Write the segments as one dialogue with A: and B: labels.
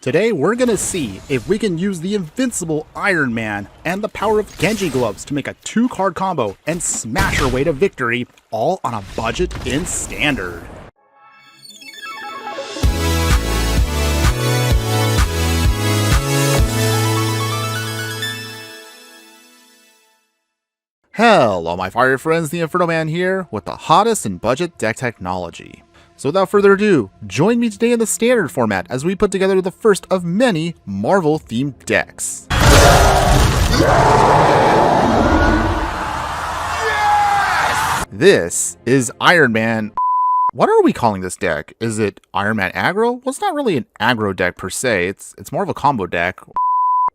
A: Today we're gonna see if we can use the Invincible Iron Man and the power of Genji gloves to make a 2-card combo and smash our way to victory, all on a budget in Standard. Hello my fire friends, the Infernoman here with the hottest in budget deck technology. So without further ado, join me today in the Standard format as we put together the first of many Marvel themed decks. Yes! This is Iron Man. What are we calling this deck? Is it Iron Man aggro? Well, it's not really an aggro deck per se, it's more of a combo deck.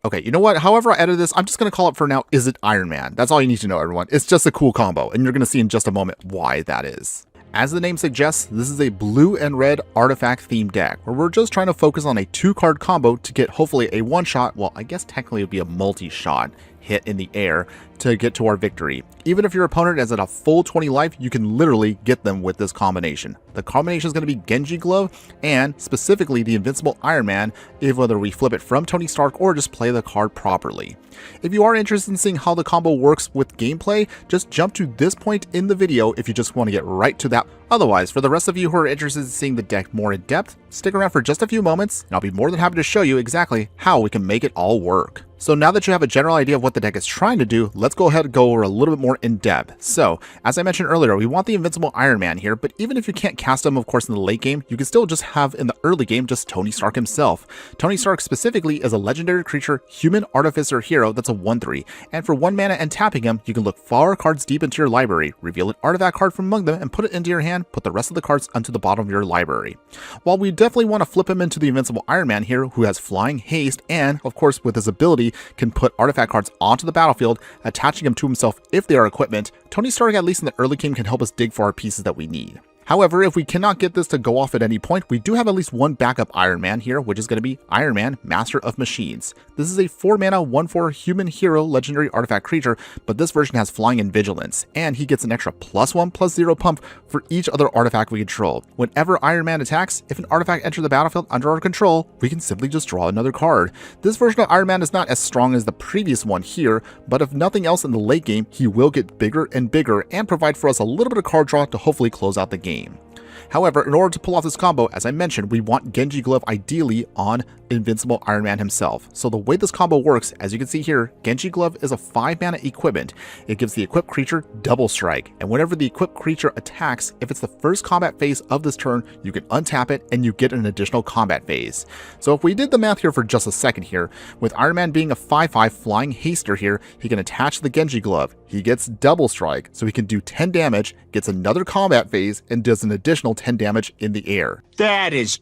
A: Okay, you know what? However I edit this, I'm just going to call it for now, Is It Iron Man? That's all you need to know, everyone. It's just a cool combo, and you're going to see in just a moment why that is. As the name suggests, this is a blue and red artifact themed deck, where we're just trying to focus on a 2-card combo to get hopefully a one-shot, well, I guess technically it would be a multi-shot hit in the air to get to our victory. Even if your opponent is at a full 20 life, you can literally get them with this combination. The combination is going to be Genji Glove and specifically the Invincible Iron Man, if whether we flip it from Tony Stark or just play the card properly. If you are interested in seeing how the combo works with gameplay, just jump to this point in the video if you just want to get right to that. Otherwise, for the rest of you who are interested in seeing the deck more in depth, stick around for just a few moments and I'll be more than happy to show you exactly how we can make it all work. So now that you have a general idea of what the deck is trying to do, let's go ahead and go over a little bit more in depth. So, as I mentioned earlier, we want the Invincible Iron Man here, but even if you can't cast him, of course, in the late game, you can still just have in the early game just Tony Stark himself. Tony Stark specifically is a legendary creature, human artificer hero that's a 1/3, and for 1 mana and tapping him, you can look 4 cards deep into your library, reveal an artifact card from among them, and put it into your hand, put the rest of the cards onto the bottom of your library. While we definitely want to flip him into the Invincible Iron Man here, who has flying, haste, and, of course, with his ability, can put artifact cards onto the battlefield, attaching them to himself if they are equipment, Tony Stark, at least in the early game, can help us dig for our pieces that we need. However, if we cannot get this to go off at any point, we do have at least one backup Iron Man here, which is going to be Iron Man, Master of Machines. This is a 4-mana, 1/4 human hero legendary artifact creature, but this version has flying and vigilance, and he gets an extra +1/+0 pump for each other artifact we control. Whenever Iron Man attacks, if an artifact enters the battlefield under our control, we can simply just draw another card. This version of Iron Man is not as strong as the previous one here, but if nothing else in the late game, he will get bigger and bigger and provide for us a little bit of card draw to hopefully close out the game. However, in order to pull off this combo, as I mentioned, we want Genji Glove ideally on Invincible Iron Man himself. So the way this combo works, as you can see here, Genji Glove is a 5-mana equipment. It gives the equipped creature double strike, and whenever the equipped creature attacks, if it's the first combat phase of this turn, you can untap it and you get an additional combat phase. So if we did the math here for just a second here, with Iron Man being a 5/5 flying haster here, he can attach the Genji Glove. He gets double strike, so he can do 10 damage, gets another combat phase, and does an additional 10 damage in the air.
B: That is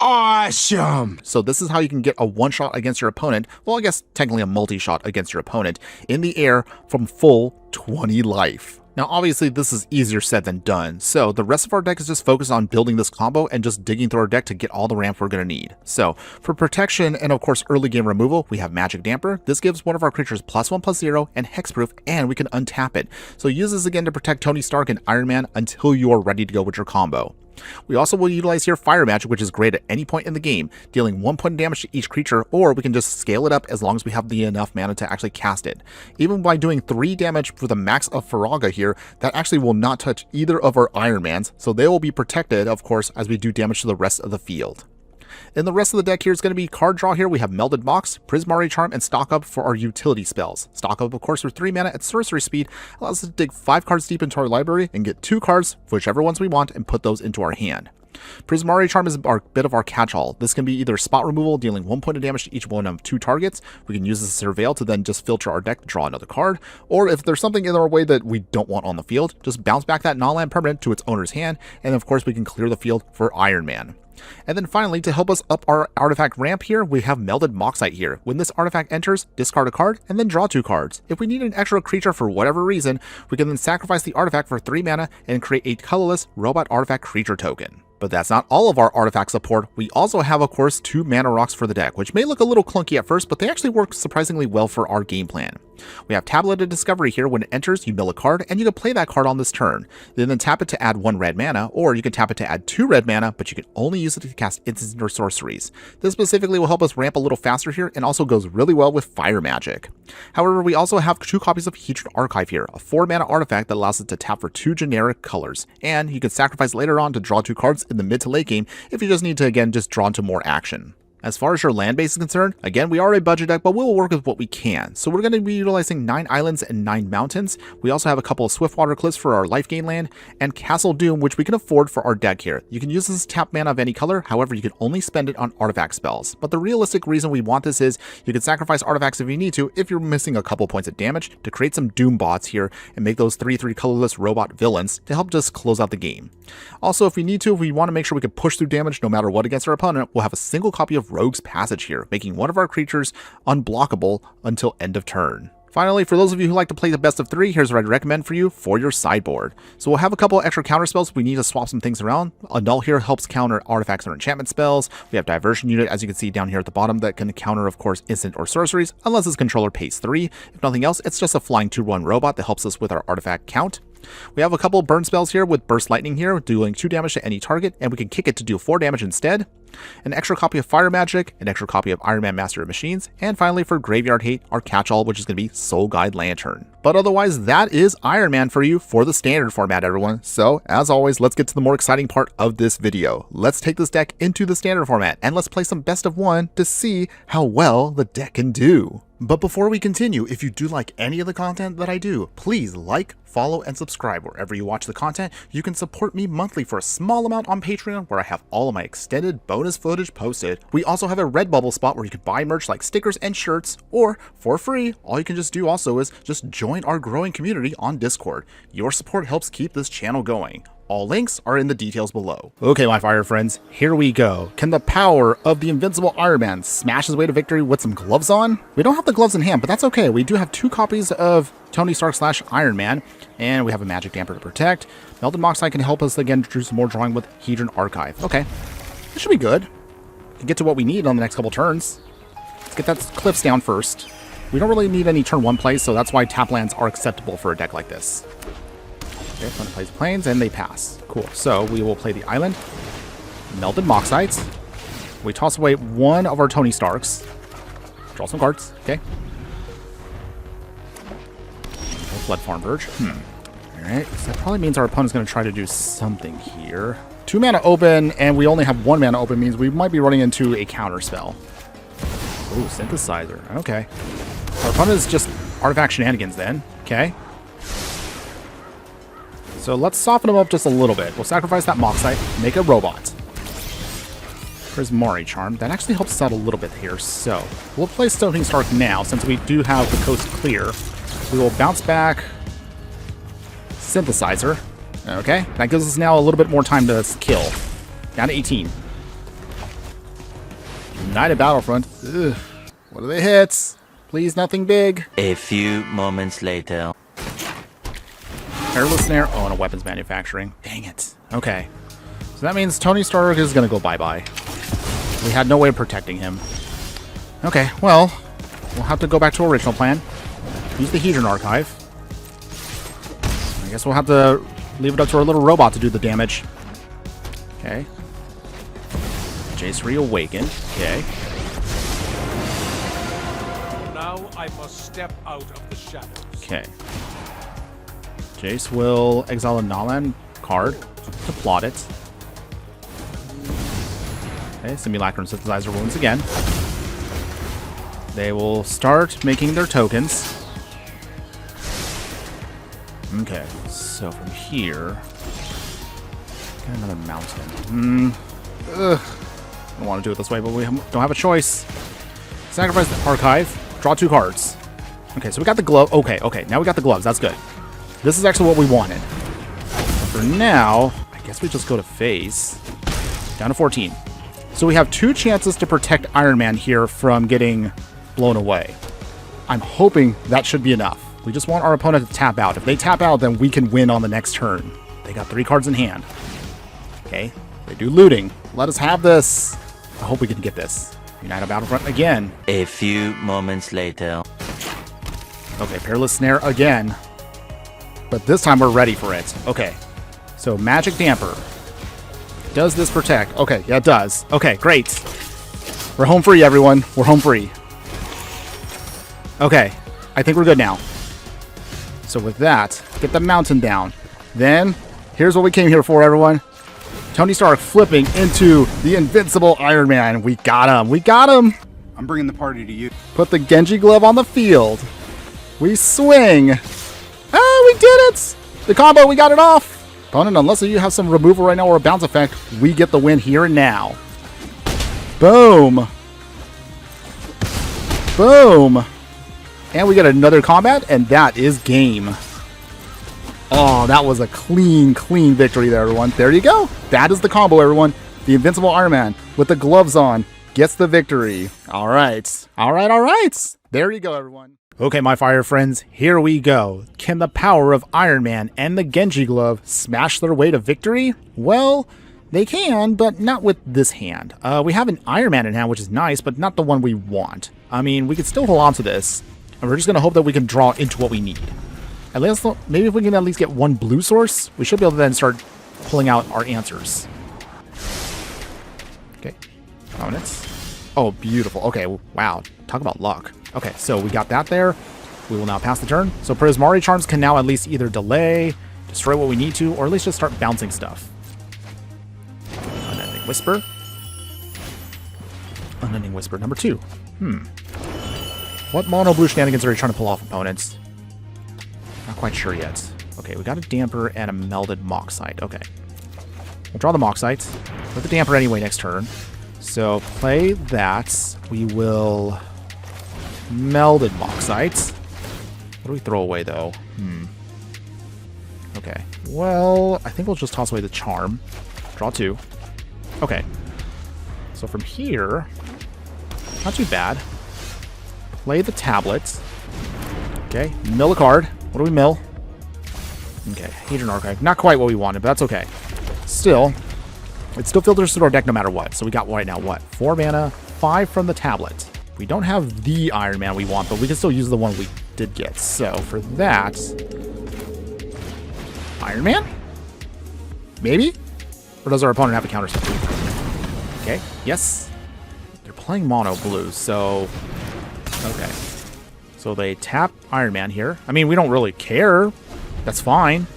B: awesome!
A: So this is how you can get a one-shot against your opponent, well, I guess technically a multi-shot against your opponent, in the air from full 20 life. Now obviously this is easier said than done, so the rest of our deck is just focused on building this combo and just digging through our deck to get all the ramp we're going to need. So for protection and of course early game removal, we have Magic Damper. This gives one of our creatures +1/+0 and hexproof, and we can untap it. So use this again to protect Tony Stark and Iron Man until you are ready to go with your combo. We also will utilize here Fire Magic, which is great at any point in the game, dealing 1 point of damage to each creature, or we can just scale it up as long as we have the enough mana to actually cast it. Even by doing 3 damage for the max of Faraga here, that actually will not touch either of our Iron Mans, so they will be protected, of course, as we do damage to the rest of the field. In the rest of the deck here is going to be card draw here. We have Melded Mox, Prismari Charm, and Stock Up for our utility spells. Stock Up, of course, for 3 mana at sorcery speed, allows us to dig 5 cards deep into our library and get 2 cards, whichever ones we want, and put those into our hand. Prismari Charm is a bit of our catch-all. This can be either spot removal, dealing 1 point of damage to each one of 2 targets. We can use this as Surveil to then just filter our deck to draw another card. Or if there's something in our way that we don't want on the field, just bounce back that non-land permanent to its owner's hand, and of course we can clear the field for Iron Man. And then finally, to help us up our artifact ramp here, we have Melded Moxite here. When this artifact enters, discard a card, and then draw 2 cards. If we need an extra creature for whatever reason, we can then sacrifice the artifact for 3 mana and create a colorless robot artifact creature token. But that's not all of our artifact support. We also have, of course, 2 mana rocks for the deck, which may look a little clunky at first, but they actually work surprisingly well for our game plan. We have Tablet of Discovery here. When it enters, you mill a card, and you can play that card on this turn. Then tap it to add 1 red mana, or you can tap it to add 2 red mana, but you can only use it to cast instants or sorceries. This specifically will help us ramp a little faster here, and also goes really well with fire magic. However, we also have 2 copies of Hedron Archive here, a 4 mana artifact that allows us to tap for 2 generic colors, and you can sacrifice later on to draw 2 cards in the mid to late game if you just need to, again, just draw into more action. As far as your land base is concerned, again, we are a budget deck, but we will work with what we can. So we're going to be utilizing 9 islands and 9 mountains. We also have a couple of Swiftwater Cliffs for our life gain land, and Castle Doom, which we can afford for our deck here. You can use this as tap mana of any color, however, you can only spend it on artifact spells. But the realistic reason we want this is, you can sacrifice artifacts if you need to, if you're missing a couple points of damage, to create some Doom bots here, and make those 3/3 colorless robot villains to help just close out the game. Also, if we need to, if we want to make sure we can push through damage no matter what against our opponent, we'll have a single copy of Rogue's Passage here, making one of our creatures unblockable until end of turn. Finally, for those of you who like to play the best of 3, here's what I'd recommend for you for your sideboard. So we'll have a couple extra counter spells if we need to swap some things around. Annul here helps counter artifacts or enchantment spells. We have Diversion Unit, as you can see down here at the bottom, that can counter, of course, instant or sorceries, unless its controller pays 3. If nothing else, it's just a flying 2/1 robot that helps us with our artifact count. We have a couple burn spells here with Burst Lightning here, doing 2 damage to any target, and we can kick it to do 4 damage instead. An extra copy of Fire Magic, an extra copy of Iron Man Master of Machines, and finally for Graveyard Hate, our catch-all, which is going to be Soul Guide Lantern. But otherwise, that is Iron Man for you for the standard format, everyone. So, as always, let's get to the more exciting part of this video. Let's take this deck into the standard format, and let's play some best of 1 to see how well the deck can do. But before we continue, if you do like any of the content that I do, please like, follow, and subscribe wherever you watch the content. You can support me monthly for a small amount on Patreon, where I have all of my extended bonus footage posted. We also have a Redbubble spot where you can buy merch like stickers and shirts, or for free, all you can just do also is just join our growing community on Discord. Your support helps keep this channel going. All links are in the details below. Okay, my fire friends, here we go. Can the power of the Invincible Iron Man smash his way to victory with some gloves on? We don't have the gloves in hand, but that's okay. We do have 2 copies of Tony Stark / Iron Man, and we have a Magic Damper to protect. Melted Moxide can help us again do some more drawing with Hedron Archive. Okay, this should be good. We can get to what we need on the next couple turns. Let's get that cliffs down first. We don't really need any turn 1 plays, so that's why tap lands are acceptable for a deck like this. Okay, opponent plays planes, and they pass. Cool. So we will play the island. Melted Moxites. We toss away 1 of our Tony Starks. Draw some cards. Okay. Flood Farm Verge. Alright, so that probably means our opponent's going to try to do something here. 2 mana open, and we only have 1 mana open, means we might be running into a counter spell. Ooh, Synthesizer. Okay. Our opponent is just artifact shenanigans then. Okay. So let's soften them up just a little bit. We'll sacrifice that Moxite, make a robot. Prismari Charm. That actually helps us out a little bit here. So we'll play Stoning Stark now, since we do have the coast clear. We will bounce back Synthesizer. Okay, that gives us now a little bit more time to kill. Down to 18. United Battlefront. Ugh. What are the hits? Please, nothing big.
C: A few moments later.
A: Airless Snare. Oh, and a weapons manufacturing. Dang it. Okay. So that means Tony Stark is going to go bye-bye. We had no way of protecting him. Okay, well, we'll have to go back to our original plan. Use the Hedron Archive. I guess we'll have to leave it up to our little robot to do the damage. Okay. Jace reawakened. Okay.
D: Now I must step out of the shadows.
A: Okay. Jace will exile a Nalan card to plot it. Okay, Simulacrum Synthesizer wounds again. They will start making their tokens. Okay, so from here, get another mountain. Ugh. I don't want to do it this way, but we don't have a choice. Sacrifice the archive, draw 2 cards. Okay, so we got the glove. Okay, now we got the gloves. That's good. This is actually what we wanted. But for now, I guess we just go to phase. Down to 14. So we have 2 chances to protect Iron Man here from getting blown away. I'm hoping that should be enough. We just want our opponent to tap out. If they tap out, then we can win on the next turn. They got 3 cards in hand. Okay. They do looting. Let us have this. I hope we can get this. Unite a Battlefront again.
C: A few moments later.
A: Okay, Perilous Snare again. But this time we're ready for it. Okay. So, Magic Damper. Does this protect? Okay, yeah, it does. Okay, great. We're home free, everyone. We're home free. Okay, I think we're good now. So with that, get the mountain down. Then, here's what we came here for, everyone. Tony Stark flipping into the Invincible Iron Man. We got him. We got him.
B: I'm bringing the party to you.
A: Put the Genji glove on the field. We swing. Ah, we did it. The combo, we got it off. Opponent, unless you have some removal right now or a bounce effect, we get the win here and now. Boom. Boom. And we get another combat, and that is game. Oh, that was a clean victory there, everyone. There you go. That is the combo, everyone. The Invincible Iron Man with the gloves on gets the victory. All right. All right, all right. There you go, everyone. Okay, my fire friends, here we go. Can the power of Iron Man and the Genji glove smash their way to victory? Well, they can, but not with this hand. We have an Iron Man in hand, which is nice, but not the one we want. I mean, we could still hold on to this, and we're just going to hope that we can draw into what we need. At least, maybe if we can at least get one blue source, we should be able to then start pulling out our answers. Okay, opponents. Oh, beautiful. Okay, wow. Talk about luck. Okay, so we got that there. We will now pass the turn. So Prismari Charms can now at least either delay, destroy what we need to, or at least just start bouncing stuff. Unending Whisper. Unending Whisper number 2. What mono blue shenanigans are you trying to pull off, opponents? Not quite sure yet. Okay, we got a Damper and a Melded Moxite. Okay. We'll draw the Moxite. Put the Damper anyway next turn. So play that. We will Melded Moxite. What do we throw away, though? Okay. Well, I think we'll just toss away the Charm. Draw 2. Okay. So from here, not too bad. Play the tablet. Okay. Mill a card. What do we mill? Okay. Hadron Archive. Not quite what we wanted, but that's okay. Still, it still filters through our deck no matter what. So we got right now what? 4 mana, 5 from the tablet. We don't have the Iron Man we want, but we can still use the one we did get. So for that, Iron Man? Maybe? Or does our opponent have a counter something? Okay, yes. They're playing mono blue, so okay. So they tap Iron Man here. I mean, we don't really care. That's fine.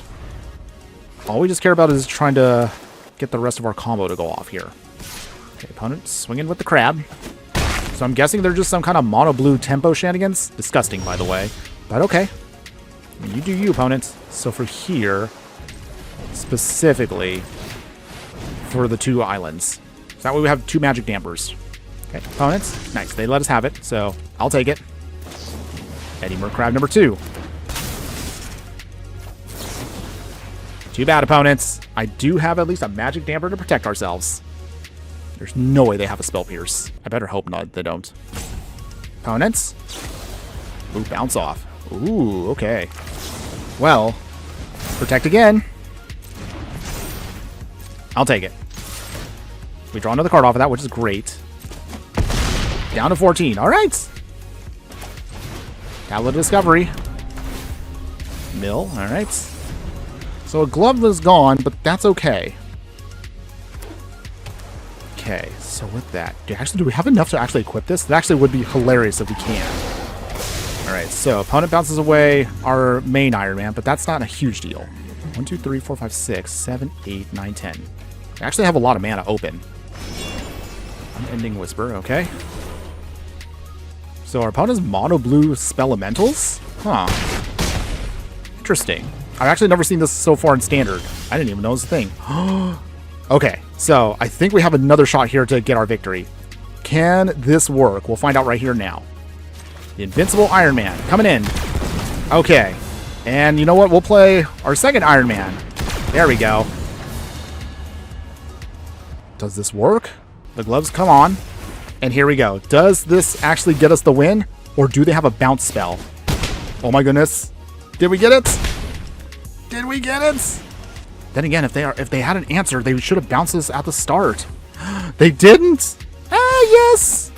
A: All we just care about is trying to get the rest of our combo to go off here. Okay, opponent swinging with the crab. So I'm guessing they're just some kind of mono blue tempo shenanigans. Disgusting, by the way. But okay. I mean, you do you, opponent. So for here, specifically for the 2 islands. So that way we have 2 magic dampers. Okay, opponents. Nice. They let us have it, so I'll take it. Eddie Crab number 2. Too bad, opponents. I do have at least a magic damper to protect ourselves. There's no way they have a Spell Pierce. I better hope not. They don't. Opponents. Ooh, bounce off. Ooh, okay. Well, protect again. I'll take it. We draw another card off of that, which is great. Down to 14. All right. Tablet of Discovery. Mill. All right. So a glove was gone, but that's okay. Okay, so with that, do we have enough to actually equip this? That actually would be hilarious if we can. Alright, so opponent bounces away our main Iron Man, but that's not a huge deal. 1, 2, 3, 4, 5, 6, 7, 8, 9, 10. We actually have a lot of mana open. Unending Whisper, okay. So our opponent's mono blue Spelementals? Huh. Interesting. I've actually never seen this so far in Standard. I didn't even know it was a thing. Okay, so I think we have another shot here to get our victory. Can this work? We'll find out right here now. The Invincible Iron Man coming in. Okay, and you know what? We'll play our second Iron Man. There we go. Does this work? The gloves come on, and here we go. Does this actually get us the win, or do they have a bounce spell? Oh my goodness. Did we get it? Did we get it? Then again, if they had an answer, they should have bounced this at the start. They didn't? Ah, yes!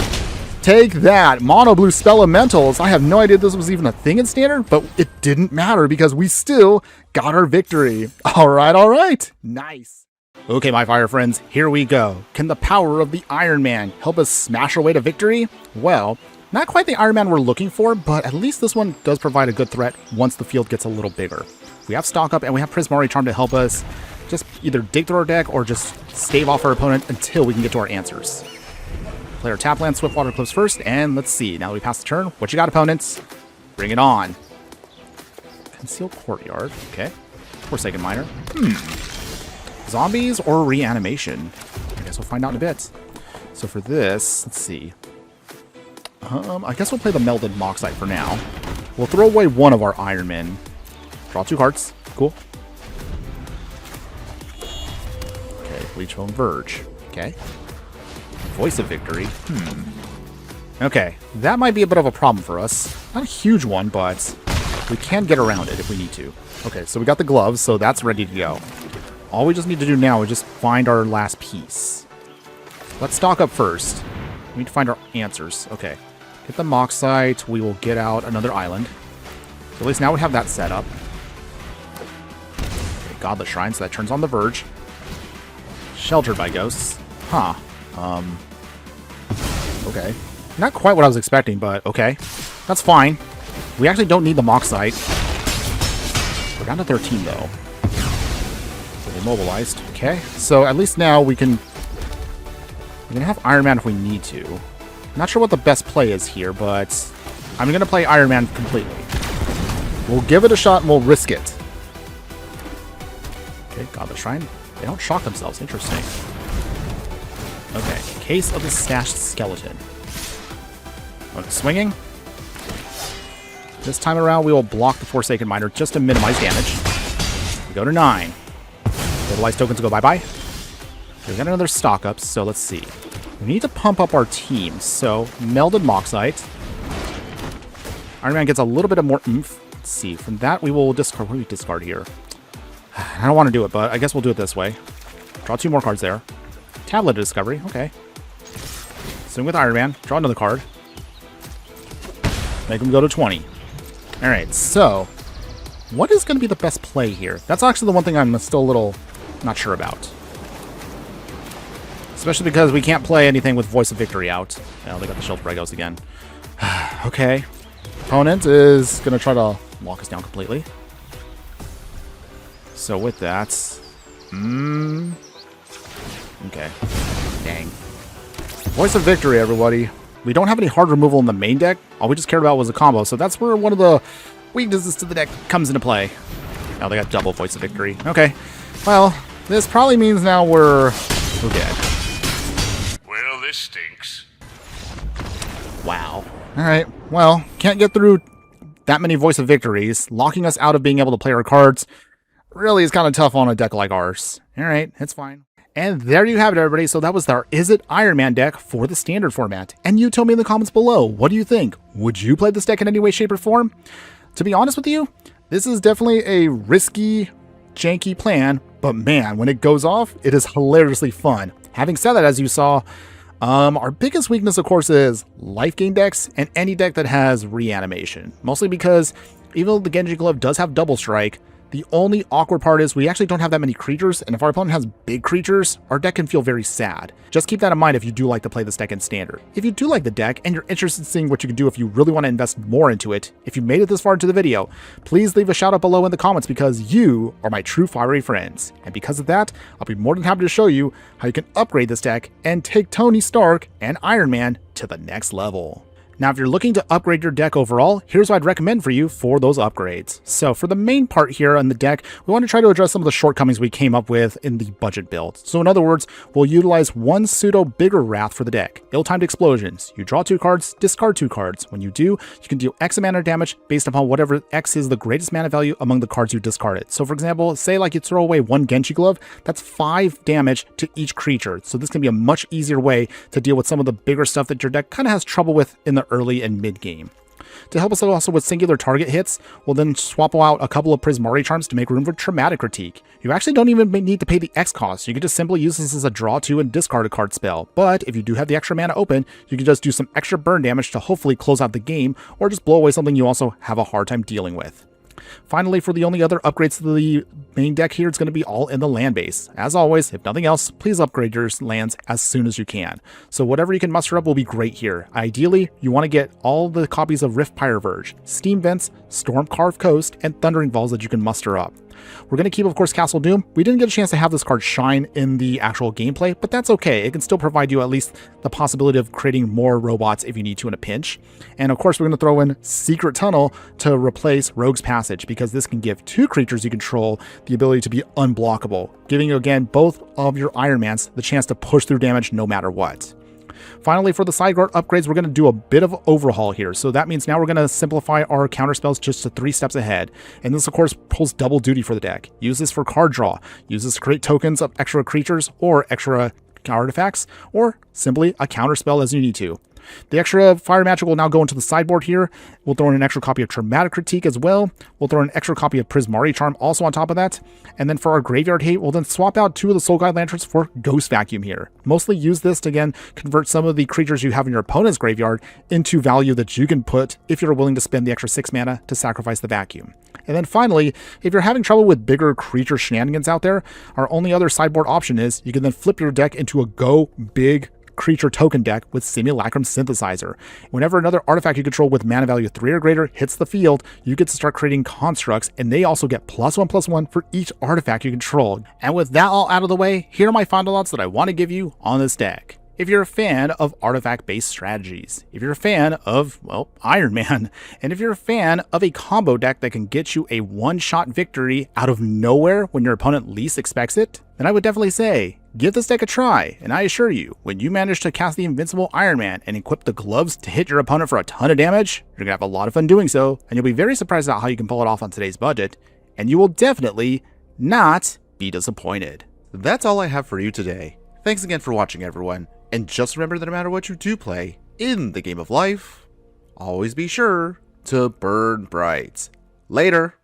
A: Take that. Mono blue spell elementals. I have no idea this was even a thing in standard, but it didn't matter because we still got our victory. All right. Nice. Okay, my fire friends, here we go. Can the power of the Iron Man help us smash our way to victory? Well, not quite the Iron Man we're looking for, but at least this one does provide a good threat once the field gets a little bigger. We have Stock Up and we have Prismari Charm to help us just either dig through our deck or just stave off our opponent until we can get to our answers. Play our tap land, Swiftwater Cliffs first, and let's see. Now that we pass the turn, what you got, opponents? Bring it on. Concealed Courtyard, okay. Forsaken Miner. Zombies or reanimation? I guess we'll find out in a bit. So for this, let's see. I guess we'll play the Melded Moxite for now. We'll throw away one of our Iron Men. Draw 2 cards. Cool. Okay, Bleachbone Verge. Okay. Voice of Victory. Okay, that might be a bit of a problem for us. Not a huge one, but we can get around it if we need to. Okay, so we got the gloves, so that's ready to go. All we just need to do now is just find our last piece. Let's stock up first. We need to find our answers. Okay. Get the Moxite. We will get out another island. So at least now we have that set up. Okay, Godless Shrine, so that turns on the Verge. Sheltered by Ghosts. Huh. Okay. Not quite what I was expecting, but okay. That's fine. We actually don't need the Moxite. We're down to 13, though. So they mobilized. Okay. So at least now we can have Iron Man if we need to. Not sure what the best play is here, but I'm going to play Iron Man completely. We'll give it a shot and we'll risk it. Okay, Godless Shrine. They don't shock themselves. Interesting. Okay, Case of the Stashed Skeleton. Okay, swinging. This time around, we will block the Forsaken Miner just to minimize damage. We go to 9. Mobilized tokens go bye-bye. We got another stock up, so let's see. We need to pump up our team, so Melded Moxite. Iron Man gets a little bit of more oomph. Let's see, from that we will discard. What do we discard here? I don't want to do it, but I guess we'll do it this way. Draw 2 more cards there. Tablet of Discovery, okay. Swing with Iron Man, draw another card. Make him go to 20. Alright, so what is going to be the best play here? That's actually the one thing I'm still a little not sure about. Especially because we can't play anything with Voice of Victory out. Oh, they got the Shield Bregos again. Okay. Opponent is going to try to lock us down completely. So with that... Okay. Dang. Voice of Victory, everybody. We don't have any hard removal in the main deck. All we just cared about was a combo. So that's where one of the weaknesses to the deck comes into play. Oh, they got double Voice of Victory. Okay. Well, this probably means now we're dead.
D: Well, this stinks.
A: Wow. Alright, well, can't get through that many Voice of Victories. Locking us out of being able to play our cards really is kind of tough on a deck like ours. Alright, it's fine. And there you have it, everybody. So that was our Izzet Iron Man deck for the standard format. And you tell me in the comments below, what do you think? Would you play this deck in any way, shape, or form? To be honest with you, this is definitely a risky, janky plan, but man, when it goes off, it is hilariously fun. Having said that, as you saw, our biggest weakness, of course, is life gain decks and any deck that has reanimation. Mostly because even though the Genji Glove does have double strike, the only awkward part is we actually don't have that many creatures, and if our opponent has big creatures, our deck can feel very sad. Just keep that in mind if you do like to play this deck in standard. If you do like the deck and you're interested in seeing what you can do if you really want to invest more into it, if you made it this far into the video, please leave a shout out below in the comments because you are my true fiery friends. And because of that, I'll be more than happy to show you how you can upgrade this deck and take Tony Stark and Iron Man to the next level. Now, if you're looking to upgrade your deck overall, here's what I'd recommend for you for those upgrades. So for the main part here on the deck, we want to try to address some of the shortcomings we came up with in the budget build. So in other words, we'll utilize one pseudo bigger Wrath for the deck. Ill-timed explosions. You draw 2 cards, discard 2 cards. When you do, you can deal X amount of damage based upon whatever X is the greatest mana value among the cards you discarded. So for example, say like you throw away 1 Genji Glove, that's 5 damage to each creature. So this can be a much easier way to deal with some of the bigger stuff that your deck kind of has trouble with in the early and mid game. To help us also with singular target hits, we'll then swap out a couple of Prismari charms to make room for Traumatic Critique. You actually don't even need to pay the X cost, you can just simply use this as a draw to and discard a card spell, but if you do have the extra mana open, you can just do some extra burn damage to hopefully close out the game, or just blow away something you also have a hard time dealing with. Finally, for the only other upgrades to the main deck here, it's going to be all in the land base. As always, if nothing else, please upgrade your lands as soon as you can. So whatever you can muster up will be great here. Ideally, you want to get all the copies of Rift Pyroverge, Steam Vents, Storm Carved Coast, and Thundering Falls that you can muster up. We're going to keep, of course, Castle Doom. We didn't get a chance to have this card shine in the actual gameplay, but that's okay. It can still provide you at least the possibility of creating more robots if you need to in a pinch. And of course, we're going to throw in Secret Tunnel to replace Rogue's Passage, because this can give 2 creatures you control the ability to be unblockable, giving you, again, both of your Iron Mans the chance to push through damage no matter what. Finally, for the sideboard upgrades, we're going to do a bit of overhaul here. So that means now we're going to simplify our counterspells just to 3 steps ahead. And this, of course, pulls double duty for the deck. Use this for card draw. Use this to create tokens of extra creatures or extra artifacts, or simply a counterspell as you need to. The extra Fire Magic will now go into the sideboard here. We'll throw in an extra copy of Traumatic Critique as well. We'll throw in an extra copy of Prismari Charm also on top of that. And then for our Graveyard Hate, we'll then swap out 2 of the Soul Guide Lanterns for Ghost Vacuum here. Mostly use this to, again, convert some of the creatures you have in your opponent's graveyard into value that you can put if you're willing to spend the extra 6 mana to sacrifice the Vacuum. And then finally, if you're having trouble with bigger creature shenanigans out there, our only other sideboard option is you can then flip your deck into a go big creature token deck with Simulacrum Synthesizer. Whenever another artifact you control with mana value 3 or greater hits the field, you get to start creating constructs, and they also get +1/+1 for each artifact you control. And with that all out of the way, here are my final thoughts that I want to give you on this deck. If you're a fan of artifact-based strategies, if you're a fan of, well, Iron Man, and if you're a fan of a combo deck that can get you a one-shot victory out of nowhere when your opponent least expects it, then I would definitely say, give this deck a try, and I assure you, when you manage to cast the Invincible Iron Man and equip the gloves to hit your opponent for a ton of damage, you're going to have a lot of fun doing so, and you'll be very surprised at how you can pull it off on today's budget, and you will definitely not be disappointed. That's all I have for you today. Thanks again for watching, everyone. And just remember that no matter what you do play in the game of life, always be sure to burn bright. Later.